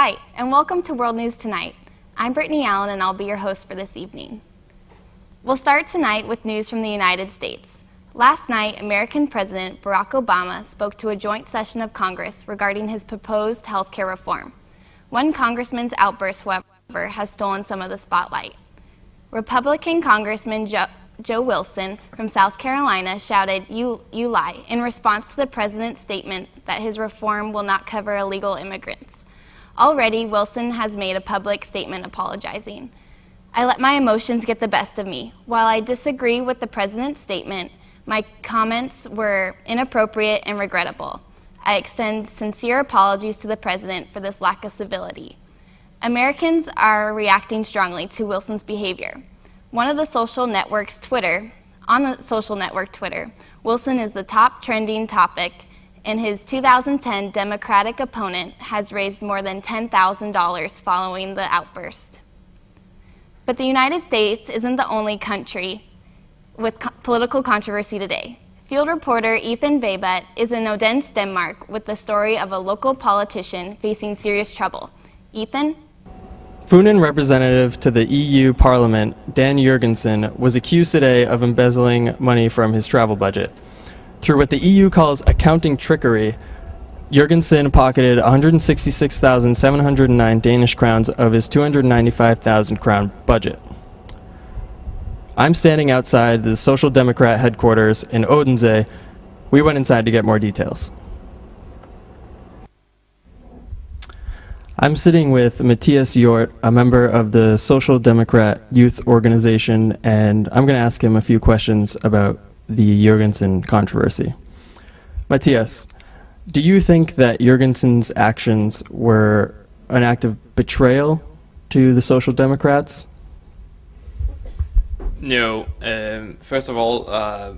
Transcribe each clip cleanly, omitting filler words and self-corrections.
Hi, and welcome to World News Tonight. I'm Brittany Allen, and I'll be your host for this evening. We'll start tonight with news from the United States. Last night, American President Barack Obama spoke to a joint session of Congress regarding his proposed health care reform. One congressman's outburst, however, has stolen some of the spotlight. Republican Congressman Joe Wilson from South Carolina shouted, "You lie," in response to the president's statement that his reform will not cover illegal immigrants. Already, Wilson has made a public statement apologizing. "I let my emotions get the best of me. While I disagree with the president's statement, my comments were inappropriate and regrettable. I extend sincere apologies to the president for this lack of civility." Americans are reacting strongly to Wilson's behavior. On the social network Twitter, Wilson is the top trending topic, and his 2010 Democratic opponent has raised more than $10,000 following the outburst. But the United States isn't the only country with political controversy today. Field reporter Ethan Babet is in Odense, Denmark, with the story of a local politician facing serious trouble. Ethan? Funen representative to the EU Parliament, Dan Jurgensen, was accused today of embezzling money from his travel budget. Through what the EU calls accounting trickery, Jurgensen pocketed 166,709 Danish crowns of his 295,000 crown budget. I'm standing outside the Social Democrat headquarters in Odense. We went inside to get more details. I'm sitting with Matthias Hjort, a member of the Social Democrat Youth Organization, and I'm going to ask him a few questions about the Jurgensen controversy. Matthias, do you think that Jurgensen's actions were an act of betrayal to the Social Democrats? No. First of all, I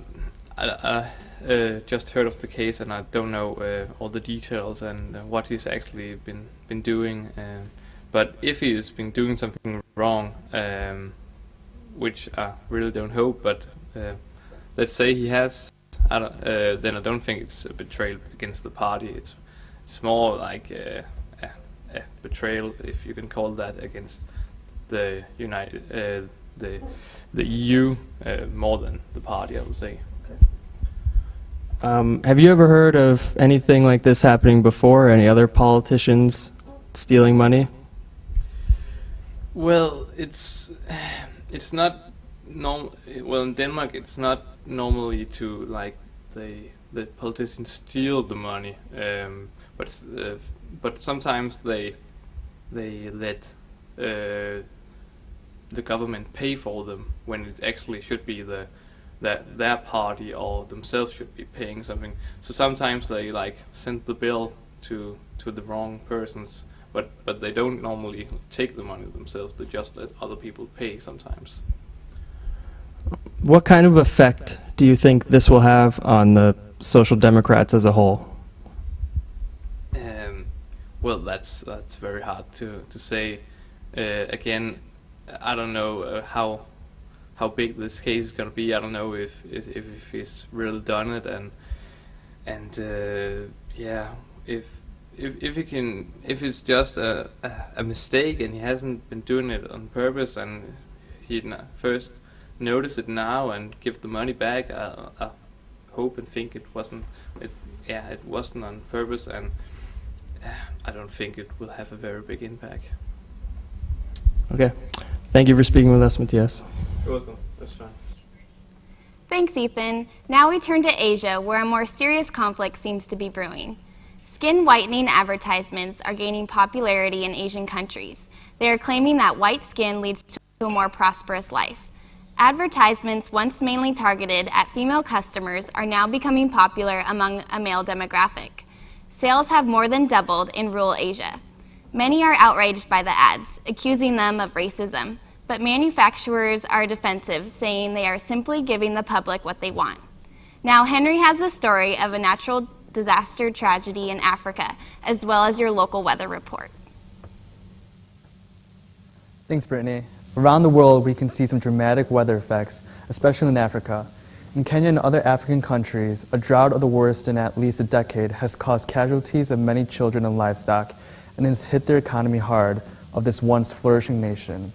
just heard of the case, and I don't know all the details and what he's actually been doing. But if he's been doing something wrong, which I really don't hope, but let's say he has, then I don't think it's a betrayal against the party. It's more like a betrayal, if you can call that, against the the EU more than the party, I would say. Have you ever heard of anything like this happening before? Any other politicians stealing money? Well, it's not normal. Well, in Denmark, it's not normally to like the politicians steal the money, but sometimes they let the government pay for them when it actually should be that their party or themselves should be paying something. So sometimes they like send the bill to the wrong persons, but they don't normally take the money themselves. They just let other people pay sometimes. What kind of effect do you think this will have on the Social Democrats as a whole? Well, that's very hard to say. Again, I don't know how big this case is going to be. I don't know if he's really done it, and yeah, if it's just a mistake and he hasn't been doing it on purpose, and he first notice it now and give the money back, I hope and think it wasn't on purpose, and I don't think it will have a very big impact. Okay. Thank you for speaking with us, Matthias. You're welcome. That's fine. Thanks, Ethan. Now we turn to Asia, where a more serious conflict seems to be brewing. Skin whitening advertisements are gaining popularity in Asian countries. They are claiming that white skin leads to a more prosperous life. Advertisements once mainly targeted at female customers are now becoming popular among a male demographic. Sales have more than doubled in rural Asia. Many are outraged by the ads, accusing them of racism, but manufacturers are defensive, saying they are simply giving the public what they want. Now, Henry has the story of a natural disaster tragedy in Africa, as well as your local weather report. Thanks, Brittany. Around the world, we can see some dramatic weather effects, especially in Africa. In Kenya and other African countries, a drought of the worst in at least a decade has caused casualties of many children and livestock, and has hit their economy hard of this once flourishing nation.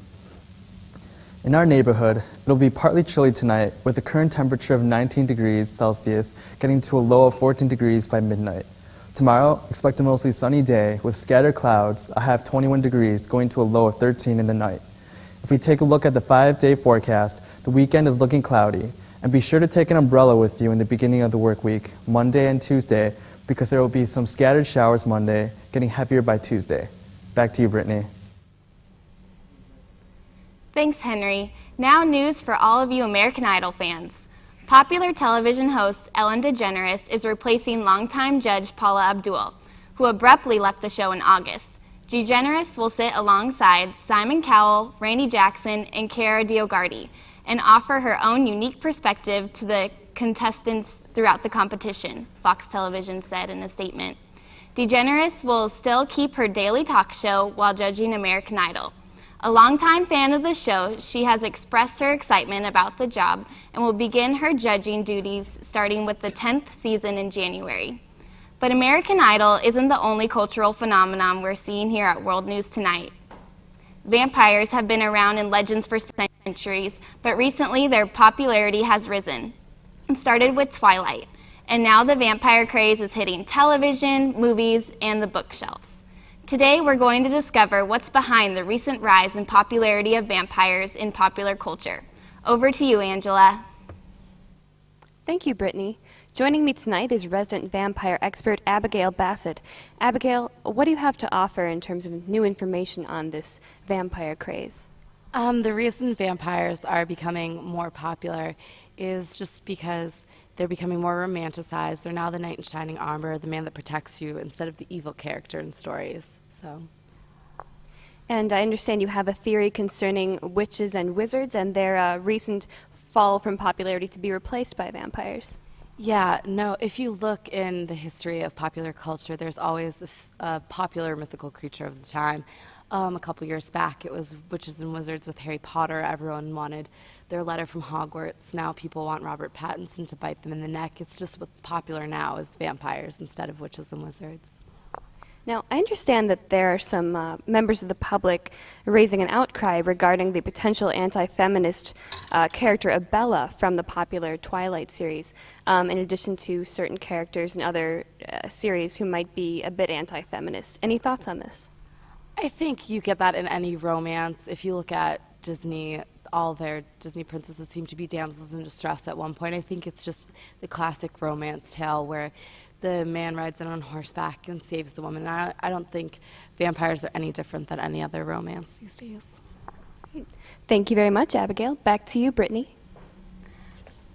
In our neighborhood, it'll be partly chilly tonight with a current temperature of 19 degrees Celsius getting to a low of 14 degrees by midnight. Tomorrow, expect a mostly sunny day with scattered clouds, a high of 21 degrees going to a low of 13 in the night. If we take a look at the 5-day forecast, the weekend is looking cloudy, and be sure to take an umbrella with you in the beginning of the work week, Monday and Tuesday, because there will be some scattered showers Monday, getting heavier by Tuesday. Back to you, Brittany. Thanks, Henry. Now news for all of you American Idol fans. Popular television host Ellen DeGeneres is replacing longtime judge Paula Abdul, who abruptly left the show in August. DeGeneres will sit alongside Simon Cowell, Randy Jackson, and Cara DioGuardi, and offer her own unique perspective to the contestants throughout the competition, Fox Television said in a statement. DeGeneres will still keep her daily talk show while judging American Idol. A longtime fan of the show, she has expressed her excitement about the job and will begin her judging duties starting with the 10th season in January. But American Idol isn't the only cultural phenomenon we're seeing here at World News Tonight. Vampires have been around in legends for centuries, but recently their popularity has risen. It started with Twilight, and now the vampire craze is hitting television, movies, and the bookshelves. Today we're going to discover what's behind the recent rise in popularity of vampires in popular culture. Over to you, Angela. Thank you, Brittany. Joining me tonight is resident vampire expert Abigail Bassett. Abigail, what do you have to offer in terms of new information on this vampire craze? The reason vampires are becoming more popular is just because they're becoming more romanticized. They're now the knight in shining armor, the man that protects you, instead of the evil character in stories. And I understand you have a theory concerning witches and wizards and their recent fall from popularity to be replaced by vampires. Yeah, no, if you look in the history of popular culture, there's always a popular mythical creature of the time. A couple years back, it was witches and wizards with Harry Potter. Everyone wanted their letter from Hogwarts. Now people want Robert Pattinson to bite them in the neck. It's just what's popular now is vampires instead of witches and wizards. Now, I understand that there are some members of the public raising an outcry regarding the potential anti-feminist character of Bella from the popular Twilight series, in addition to certain characters in other series who might be a bit anti-feminist. Any thoughts on this? I think you get that in any romance. If you look at Disney, all their Disney princesses seem to be damsels in distress at one point. I think it's just the classic romance tale where the man rides in on horseback and saves the woman. And I don't think vampires are any different than any other romance these days. Thank you very much, Abigail. Back to you, Brittany.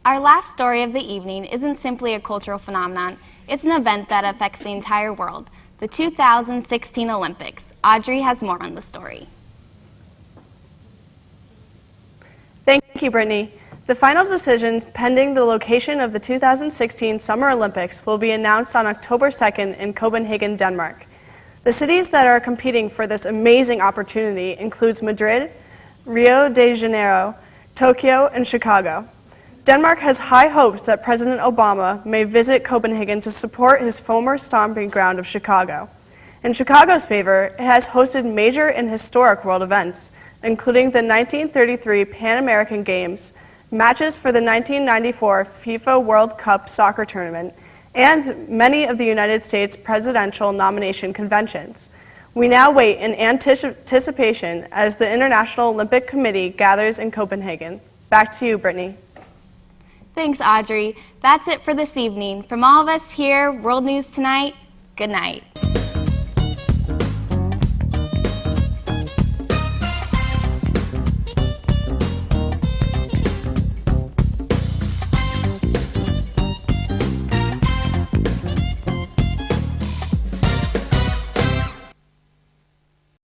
Our last story of the evening isn't simply a cultural phenomenon. It's an event that affects the entire world, the 2016 Olympics. Audrey has more on the story. Thank you, Brittany. The final decisions pending the location of the 2016 Summer Olympics will be announced on October 2nd in Copenhagen, Denmark. The cities that are competing for this amazing opportunity includes Madrid, Rio de Janeiro, Tokyo, and Chicago. Denmark has high hopes that President Obama may visit Copenhagen to support his former stomping ground of Chicago. In Chicago's favor, it has hosted major and historic world events, including the 1933 Pan American Games, matches for the 1994 FIFA World Cup soccer tournament, and many of the United States presidential nomination conventions. We now wait in anticipation as the International Olympic Committee gathers in Copenhagen. Back to you, Brittany. Thanks, Audrey. That's it for this evening. From all of us here, World News Tonight, good night.